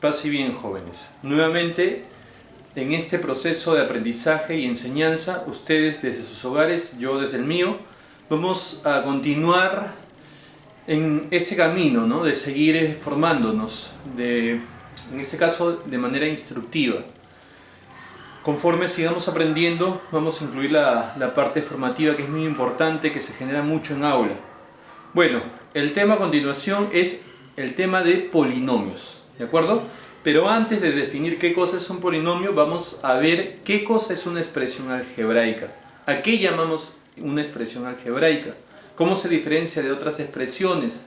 Paz y bien, jóvenes. Nuevamente, en este proceso de aprendizaje y enseñanza, ustedes desde sus hogares, yo desde el mío, vamos a continuar en este camino, ¿no? De seguir formándonos, en este caso de manera instructiva. Conforme sigamos aprendiendo, vamos a incluir la parte formativa, que es muy importante, que se genera mucho en aula. Bueno, el tema a continuación es el tema de polinomios, ¿de acuerdo? Pero antes de definir qué cosa es un polinomio, vamos a ver qué cosa es una expresión algebraica. ¿A qué llamamos una expresión algebraica? ¿Cómo se diferencia de otras expresiones?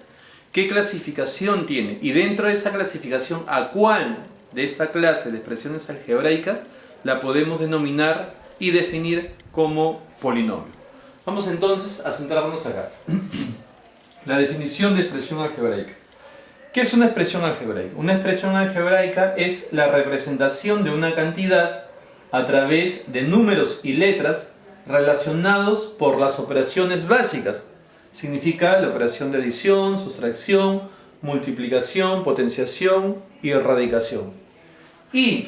¿Qué clasificación tiene? Y dentro de esa clasificación, ¿a cuál de esta clase de expresiones algebraicas la podemos denominar y definir como polinomio? Vamos entonces a centrarnos acá. La definición de expresión algebraica. ¿Qué es una expresión algebraica? Una expresión algebraica es la representación de una cantidad a través de números y letras relacionados por las operaciones básicas. Significa la operación de adición, sustracción, multiplicación, potenciación y radicación. Y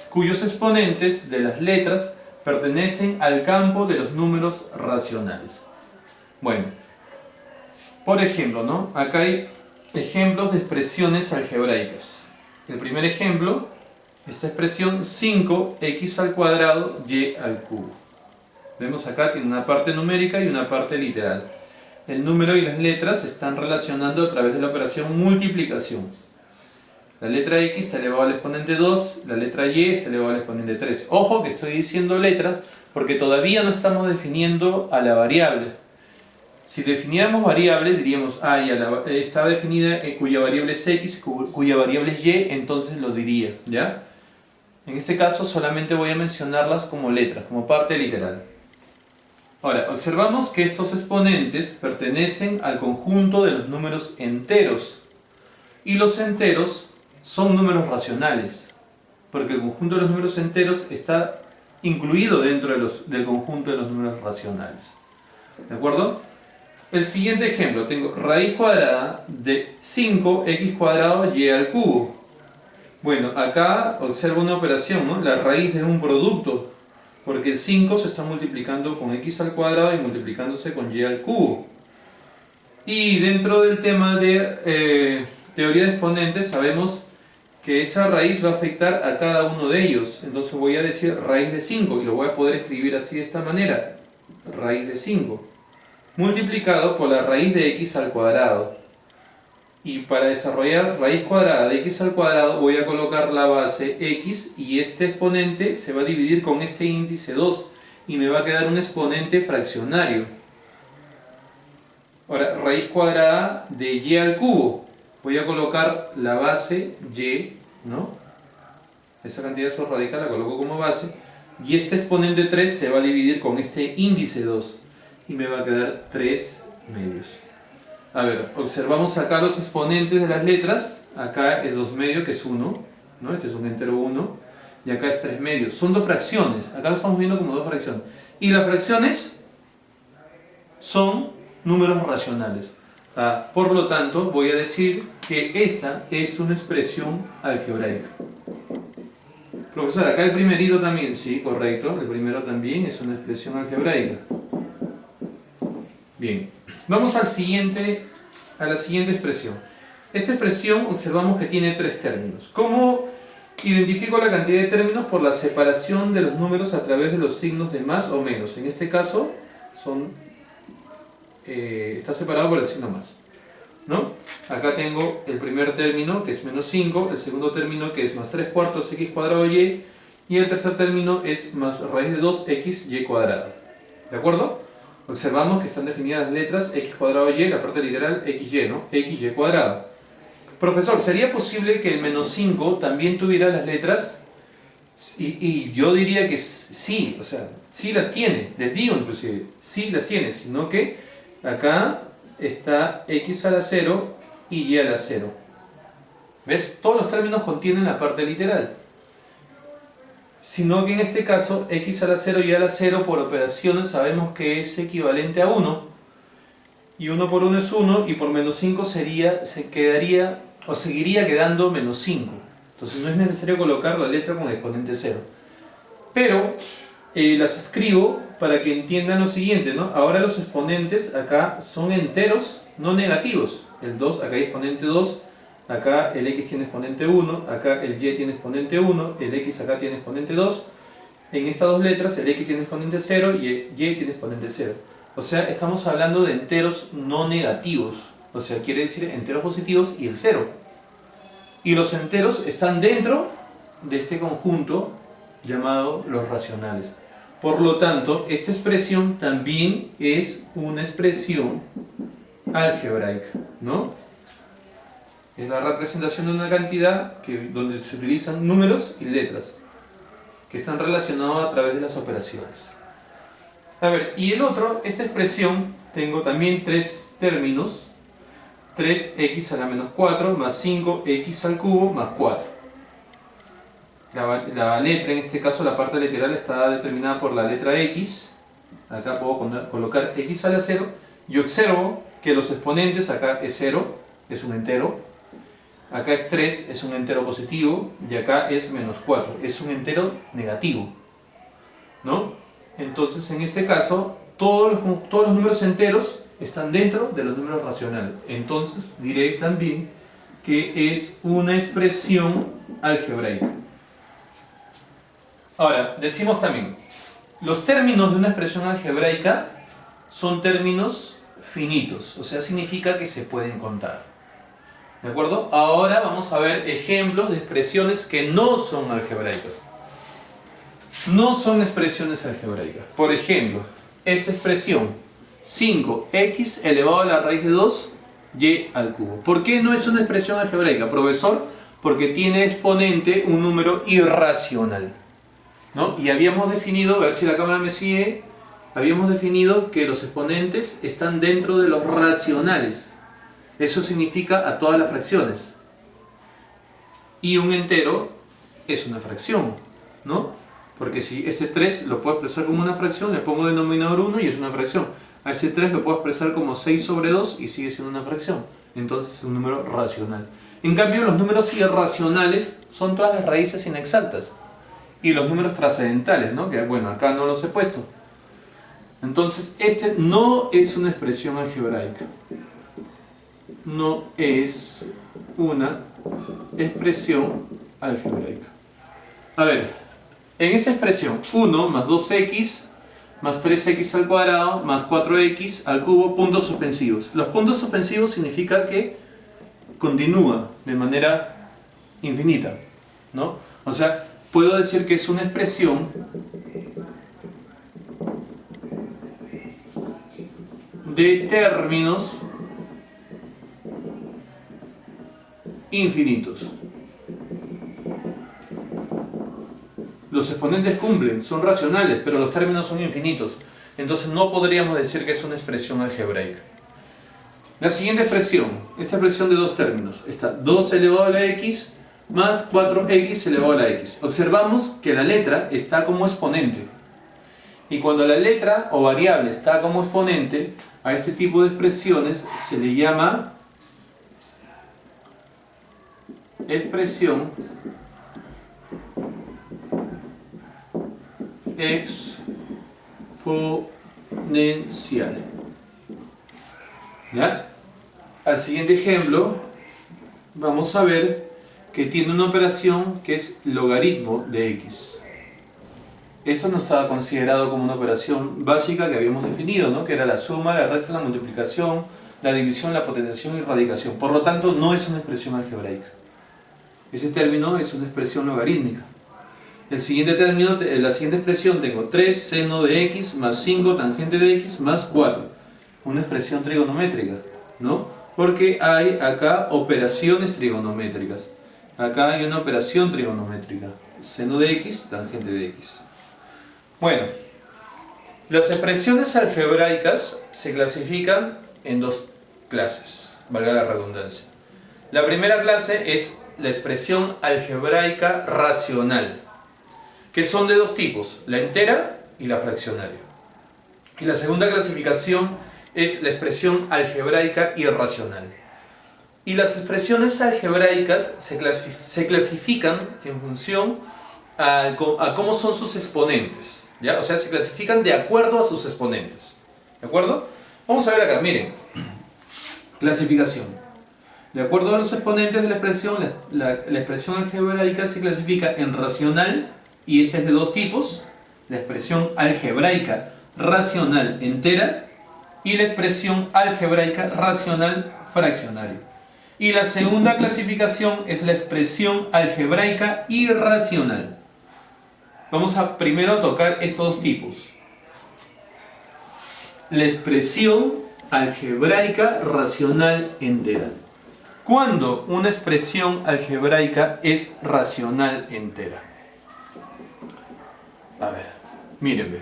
cuyos exponentes de las letras pertenecen al campo de los números racionales. Bueno, por ejemplo, ¿no? Acá hay ejemplos de expresiones algebraicas. El primer ejemplo, esta expresión 5x al cuadrado y al cubo. Vemos acá, tiene una parte numérica y una parte literal. El número y las letras se están relacionando a través de la operación multiplicación. La letra x está elevado al exponente 2, la letra y está elevado al exponente 3. Ojo que estoy diciendo letras porque todavía no estamos definiendo a la variable. Si definiéramos variable, diríamos, está definida cuya variable es x, cuya variable es y, entonces lo diría, ¿ya? En este caso solamente voy a mencionarlas como letras, como parte literal. Ahora, observamos que estos exponentes pertenecen al conjunto de los números enteros. Y los enteros son números racionales, porque el conjunto de los números enteros está incluido dentro del conjunto de los números racionales. ¿De acuerdo? El siguiente ejemplo, tengo raíz cuadrada de 5x cuadrado y al cubo. Bueno, acá observo una operación, ¿no? La raíz de un producto, porque el 5 se está multiplicando con x al cuadrado y multiplicándose con y al cubo. Y dentro del tema de teoría de exponentes sabemos que esa raíz va a afectar a cada uno de ellos. Entonces voy a decir raíz de 5 y lo voy a poder escribir así de esta manera. Raíz de 5 multiplicado por la raíz de x al cuadrado. Y para desarrollar raíz cuadrada de x al cuadrado voy a colocar la base x y este exponente se va a dividir con este índice 2 y me va a quedar un exponente fraccionario. Ahora, raíz cuadrada de y al cubo. Voy a colocar la base y, ¿no? Esa cantidad de su radical la coloco como base. Y este exponente 3 se va a dividir con este índice 2. Y me va a quedar 3 medios. A ver, observamos acá los exponentes de las letras. Acá es 2 medios, que es 1, ¿no? Este es un entero 1. Y acá es 3 medios. Son dos fracciones. Acá lo estamos viendo como dos fracciones. Y las fracciones son números racionales. Por lo tanto, voy a decir que esta es una expresión algebraica. Profesor, acá el primerito también. Sí, correcto. El primero también es una expresión algebraica. Bien, vamos a la siguiente expresión. Esta expresión observamos que tiene 3 términos. ¿Cómo identifico la cantidad de términos? Por la separación de los números a través de los signos de más o menos. En este caso está separado por el signo más, ¿no? Acá tengo el primer término, que es menos 5, el segundo término, que es más 3 cuartos x cuadrado y el tercer término es más raíz de 2x y cuadrado. ¿De acuerdo? Observamos que están definidas las letras x cuadrado y, la parte literal xy, ¿no? xy cuadrado. Profesor, ¿sería posible que el menos 5 también tuviera las letras? Y yo diría que sí, o sea, sí las tiene, les digo inclusive, sí las tiene, sino que acá está x a la 0 y y a la 0. ¿Ves? Todos los términos contienen la parte literal. Sino que en este caso x a la 0 y y a la 0 por operaciones sabemos que es equivalente a 1. Y 1 por 1 es 1 y por menos 5 seguiría quedando menos 5. Entonces no es necesario colocar la letra con el exponente 0. Pero las escribo para que entiendan lo siguiente, ¿no? Ahora los exponentes acá son enteros no negativos. El 2, acá hay exponente 2, acá el x tiene exponente 1, acá el y tiene exponente 1, el x acá tiene exponente 2. En estas dos letras el x tiene exponente 0 y el y tiene exponente 0. O sea, estamos hablando de enteros no negativos. O sea, quiere decir enteros positivos y el 0. Y los enteros están dentro de este conjunto llamado los racionales. Por lo tanto, esta expresión también es una expresión algebraica, ¿no? Es la representación de una cantidad donde se utilizan números y letras que están relacionados a través de las operaciones. A ver, y el otro, esta expresión, tengo también tres términos: 3x a la menos 4 más 5x al cubo más 4. La letra, en este caso la parte literal, está determinada por la letra x. Acá puedo colocar x a la 0 y observo que los exponentes, acá es 0, es un entero, acá es 3, es un entero positivo, y acá es menos 4, es un entero negativo, ¿no? Entonces en este caso todos los números enteros están dentro de los números racionales. Entonces diré también que es una expresión algebraica. Ahora, decimos también, los términos de una expresión algebraica son términos finitos, o sea, significa que se pueden contar. ¿De acuerdo? Ahora vamos a ver ejemplos de expresiones que no son algebraicas. No son expresiones algebraicas. Por ejemplo, esta expresión, 5x elevado a la raíz de 2, y al cubo. ¿Por qué no es una expresión algebraica, profesor? Porque tiene exponente un número irracional, ¿no? Y habíamos definido, a ver si la cámara me sigue, habíamos definido que los exponentes están dentro de los racionales. Eso significa a todas las fracciones. Y un entero es una fracción, ¿no? Porque si ese 3 lo puedo expresar como una fracción, le pongo denominador 1 y es una fracción. A ese 3 lo puedo expresar como 6 sobre 2 y sigue siendo una fracción. Entonces es un número racional. En cambio, los números irracionales son todas las raíces inexactas. Y los números trascendentales, ¿no? Que bueno, acá no los he puesto. Entonces, este no es una expresión algebraica. No es una expresión algebraica. A ver, en esa expresión, 1 más 2x más 3x al cuadrado más 4x al cubo, puntos suspensivos. Los puntos suspensivos significa que continúa de manera infinita, ¿no? O sea, puedo decir que es una expresión de términos infinitos. Los exponentes cumplen, son racionales, pero los términos son infinitos. Entonces no podríamos decir que es una expresión algebraica. La siguiente expresión, esta expresión de dos términos, está 2 elevado a la x más 4x elevado a la x. Observamos que la letra está como exponente. Y cuando la letra o variable está como exponente, a este tipo de expresiones se le llama expresión exponencial. ¿Ya? Al siguiente ejemplo vamos a ver que tiene una operación que es logaritmo de x. Esto no estaba considerado como una operación básica que habíamos definido, ¿no? Que era la suma, la resta, la multiplicación, la división, la potenciación y radicación. Por lo tanto, no es una expresión algebraica. Ese término es una expresión logarítmica. El siguiente término, la siguiente expresión, tengo 3 seno de x más 5 tangente de x más 4. Una expresión trigonométrica, ¿no? Porque hay acá operaciones trigonométricas. Acá hay una operación trigonométrica. Seno de x, tangente de x. Bueno, las expresiones algebraicas se clasifican en dos clases, valga la redundancia. La primera clase es la expresión algebraica racional, que son de dos tipos, la entera y la fraccionaria. Y la segunda clasificación es la expresión algebraica irracional. Y las expresiones algebraicas se clasifican en función a cómo son sus exponentes, ¿ya? O sea, se clasifican de acuerdo a sus exponentes, ¿de acuerdo? Vamos a ver acá, miren. Clasificación. De acuerdo a los exponentes de la expresión, la expresión algebraica se clasifica en racional, y este es de dos tipos: la expresión algebraica racional entera y la expresión algebraica racional fraccionaria. Y la segunda clasificación es la expresión algebraica irracional. Vamos a primero tocar estos dos tipos. La expresión algebraica racional entera. ¿Cuándo una expresión algebraica es racional entera? A ver, mírenme.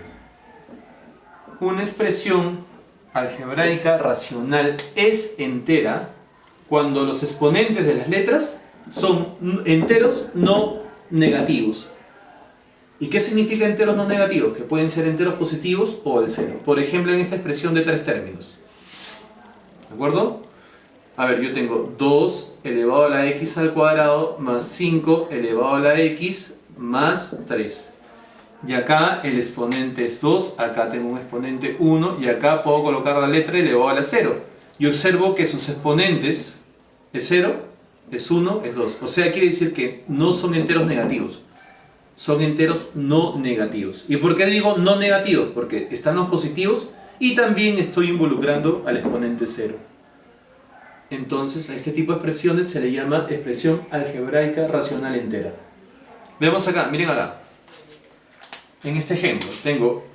Una expresión algebraica racional es entera cuando los exponentes de las letras son enteros no negativos. ¿Y qué significa enteros no negativos? Que pueden ser enteros positivos o el cero. Por ejemplo, en esta expresión de tres términos. ¿De acuerdo? A ver, yo tengo 2 elevado a la x al cuadrado más 5 elevado a la x más 3. Y acá el exponente es 2, acá tengo un exponente 1 y acá puedo colocar la letra elevado a la 0. Y observo que sus exponentes es 0, es 1, es 2. O sea, quiere decir que no son enteros negativos. Son enteros no negativos. ¿Y por qué digo no negativos? Porque están los positivos y también estoy involucrando al exponente 0. Entonces a este tipo de expresiones se le llama expresión algebraica racional entera. Veamos acá, miren acá. En este ejemplo tengo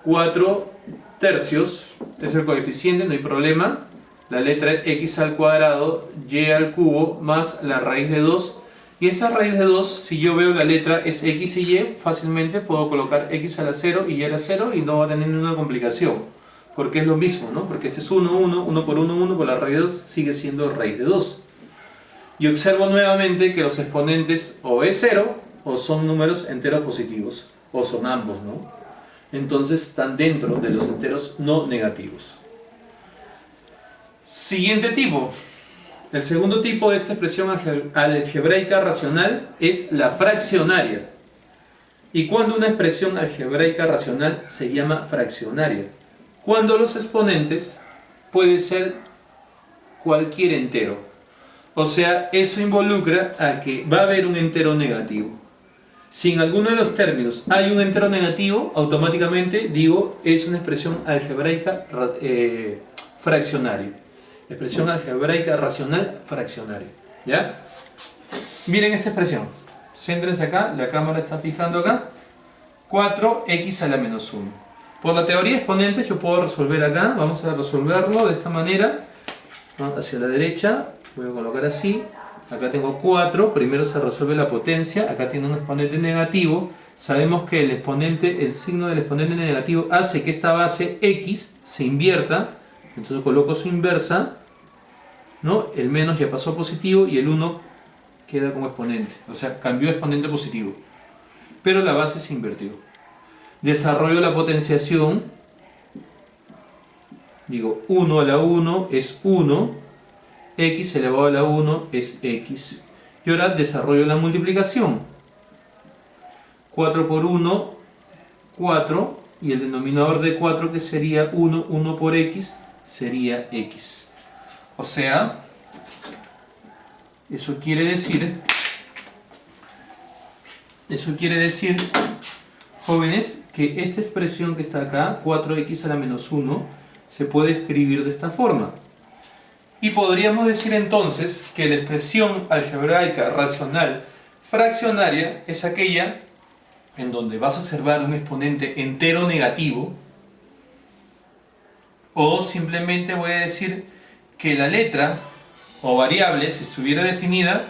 4 tercios, es el coeficiente, no hay problema. La letra x al cuadrado, y al cubo, más la raíz de 2. Y esa raíz de 2, si yo veo la letra es x y y, fácilmente puedo colocar x a la 0 y y a la 0 y no va a tener ninguna complicación. Porque es lo mismo, ¿no? Porque este es 1, 1, 1 por 1, 1, por la raíz de 2 sigue siendo raíz de 2. Y observo nuevamente que los exponentes o es 0 o son números enteros positivos, o son ambos, ¿no? Entonces están dentro de los enteros no negativos. Siguiente tipo. El segundo tipo de esta expresión algebraica racional es la fraccionaria. ¿Y cuándo una expresión algebraica racional se llama fraccionaria? Cuando los exponentes puede ser cualquier entero. O sea, eso involucra a que va a haber un entero negativo. Si en alguno de los términos hay un entero negativo, automáticamente digo es una expresión algebraica fraccionaria. Expresión algebraica racional fraccionaria. ¿Ya? Miren esta expresión. Céntrense acá, la cámara está fijando acá. 4x a la menos 1. Por la teoría de exponentes yo puedo resolver acá. Vamos a resolverlo de esta manera. Hacia la derecha, voy a colocar así. Acá tengo 4, primero se resuelve la potencia. Acá tiene un exponente negativo. Sabemos que el exponente, el signo del exponente negativo hace que esta base x se invierta. Entonces coloco su inversa, ¿no? El menos ya pasó a positivo y el 1 queda como exponente. O sea, cambió a exponente positivo. Pero la base se invirtió. Desarrollo la potenciación. Digo, 1 a la 1 es 1. X elevado a la 1 es x. Y ahora desarrollo la multiplicación. 4 por 1, 4. Y el denominador de 4, que sería 1, 1 por x, sería x. O sea, eso quiere decir, jóvenes, que esta expresión que está acá, 4x a la menos 1, se puede escribir de esta forma. Y podríamos decir entonces que la expresión algebraica racional fraccionaria es aquella en donde vas a observar un exponente entero negativo, o simplemente voy a decir que la letra o variable, si estuviera definida,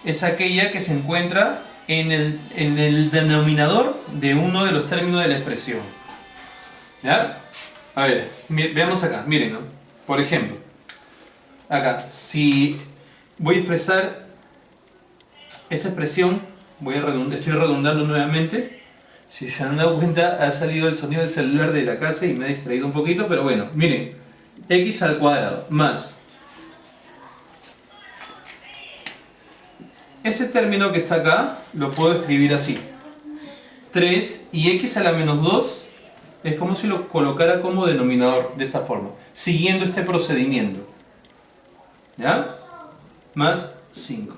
es aquella que se encuentra en el denominador de uno de los términos de la expresión. ¿Ya? A ver, veamos acá, miren, ¿no? Por ejemplo, acá, si voy a expresar esta expresión, estoy redundando nuevamente. Si se han dado cuenta, ha salido el sonido del celular de la casa y me ha distraído un poquito, pero bueno, miren, x al cuadrado más ese término que está acá lo puedo escribir así. 3 y x a la menos 2 es como si lo colocara como denominador de esta forma, siguiendo este procedimiento. ¿Ya? Más 5.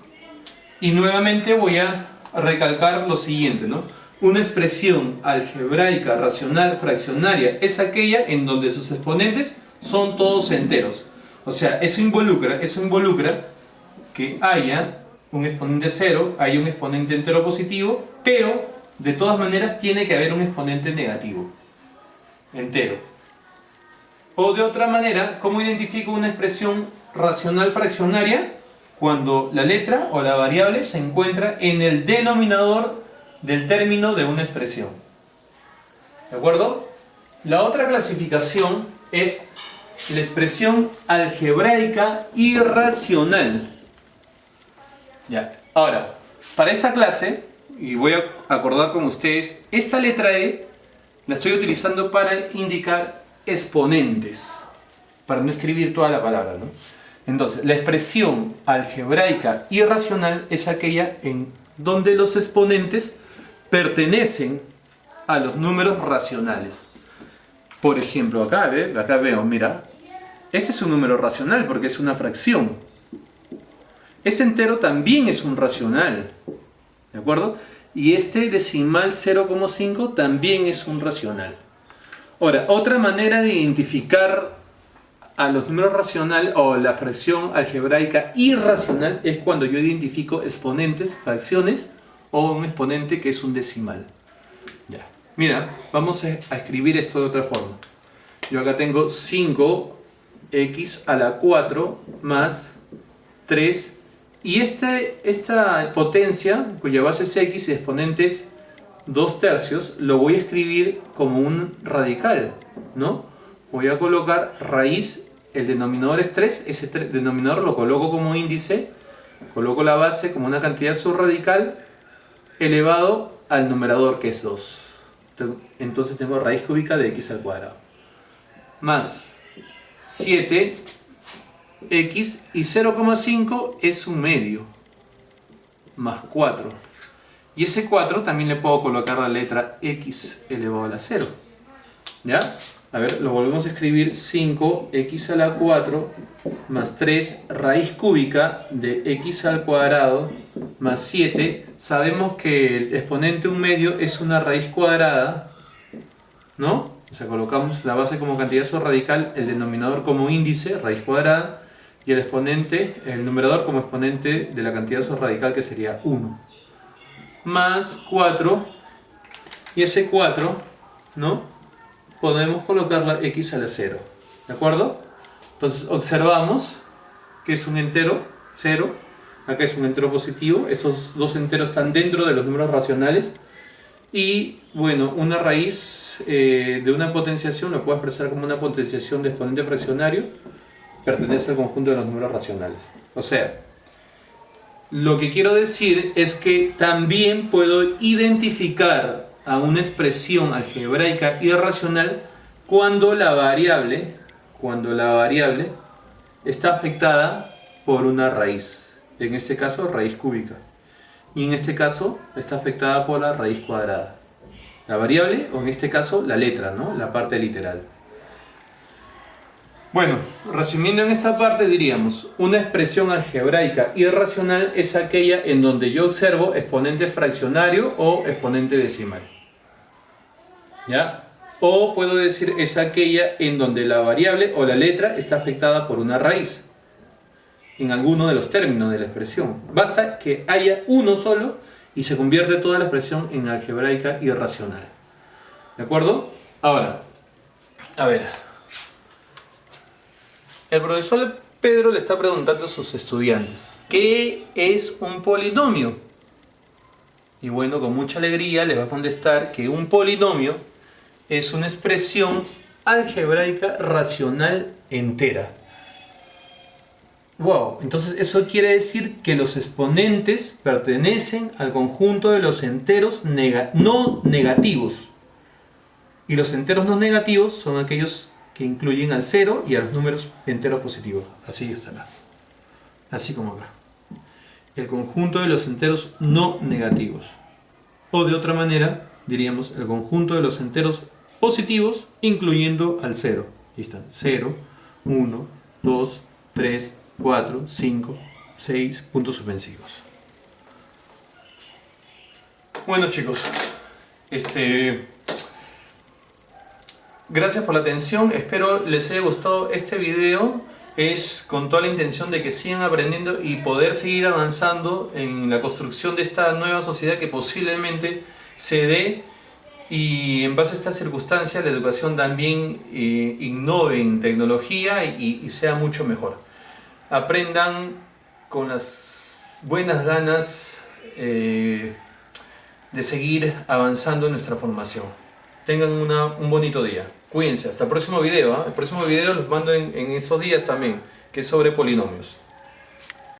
Y nuevamente voy a recalcar lo siguiente, ¿no? Una expresión algebraica racional fraccionaria es aquella en donde sus exponentes son todos enteros. O sea, eso involucra que haya un exponente 0, hay un exponente entero positivo, pero de todas maneras tiene que haber un exponente negativo, entero. O de otra manera, ¿cómo identifico una expresión racional fraccionaria? Cuando la letra o la variable se encuentra en el denominador del término de una expresión. ¿De acuerdo? La otra clasificación es la expresión algebraica irracional. Ya. Ahora, para esta clase, y voy a acordar con ustedes, esta letra E la estoy utilizando para indicar exponentes, para no escribir toda la palabra, ¿no? Entonces, la expresión algebraica irracional es aquella en donde los exponentes pertenecen a los números racionales. Por ejemplo, acá veo, mira, este es un número racional porque es una fracción. Ese entero también es un racional, ¿de acuerdo? Y este decimal 0,5 también es un racional. Ahora, otra manera de identificar a los números racionales o la fracción algebraica irracional es cuando yo identifico exponentes, fracciones o un exponente que es un decimal. Ya. Mira, vamos a escribir esto de otra forma. Yo acá tengo 5x a la 4 más 3 y esta potencia cuya base es x y exponente es 2/3 lo voy a escribir como un radical, ¿no? Voy a colocar raíz, el denominador es 3, ese denominador lo coloco como índice, coloco la base como una cantidad subradical elevado al numerador que es 2. Entonces tengo raíz cúbica de x al cuadrado. Más 7x y 0,5 es un medio. Más 4. Y ese 4 también le puedo colocar la letra x elevado a la 0. ¿Ya? A ver, lo volvemos a escribir. 5x a la 4 más 3 raíz cúbica de x al cuadrado más 7. Sabemos que el exponente un medio es una raíz cuadrada, ¿no? O sea, colocamos la base como cantidad subradical, el denominador como índice, raíz cuadrada, y el exponente, el numerador como exponente de la cantidad subradical que sería 1. Más 4, y ese 4, ¿no? Podemos colocar la x a la 0, ¿de acuerdo? Entonces observamos que es un entero, 0, acá es un entero positivo, estos dos enteros están dentro de los números racionales, y bueno, una raíz de una potenciación lo puedo expresar como una potenciación de exponente fraccionario, pertenece al conjunto de los números racionales. O sea, lo que quiero decir es que también puedo identificar a una expresión algebraica irracional cuando la variable está afectada por una raíz, en este caso raíz cúbica, y en este caso está afectada por la raíz cuadrada. La variable, o en este caso la letra, ¿no? La parte literal. Bueno, resumiendo en esta parte diríamos, una expresión algebraica irracional es aquella en donde yo observo exponente fraccionario o exponente decimal. ¿Ya? O puedo decir es aquella en donde la variable o la letra está afectada por una raíz en alguno de los términos de la expresión. Basta que haya uno solo y se convierte toda la expresión en algebraica irracional. ¿De acuerdo? Ahora, a ver. El profesor Pedro le está preguntando a sus estudiantes, ¿qué es un polinomio? Y bueno, con mucha alegría les va a contestar que un polinomio es una expresión algebraica racional entera. Wow, entonces eso quiere decir que los exponentes pertenecen al conjunto de los enteros no negativos. Y los enteros no negativos son aquellos que incluyen al 0 y a los números enteros positivos. Así está acá. Así como acá. el conjunto de los enteros no negativos. O de otra manera, diríamos el conjunto de los enteros positivos incluyendo al 0. Ahí están, 0, 1, 2, 3, 4, 5, 6, puntos suspensivos. Bueno chicos, gracias por la atención, espero les haya gustado este video. Es con toda la intención de que sigan aprendiendo y poder seguir avanzando en la construcción de esta nueva sociedad que posiblemente se dé, y en base a estas circunstancias la educación también innove en tecnología y sea mucho mejor. Aprendan con las buenas ganas de seguir avanzando en nuestra formación. Tengan un bonito día. Cuídense, hasta el próximo video. El próximo video los mando en estos días también, que es sobre polinomios.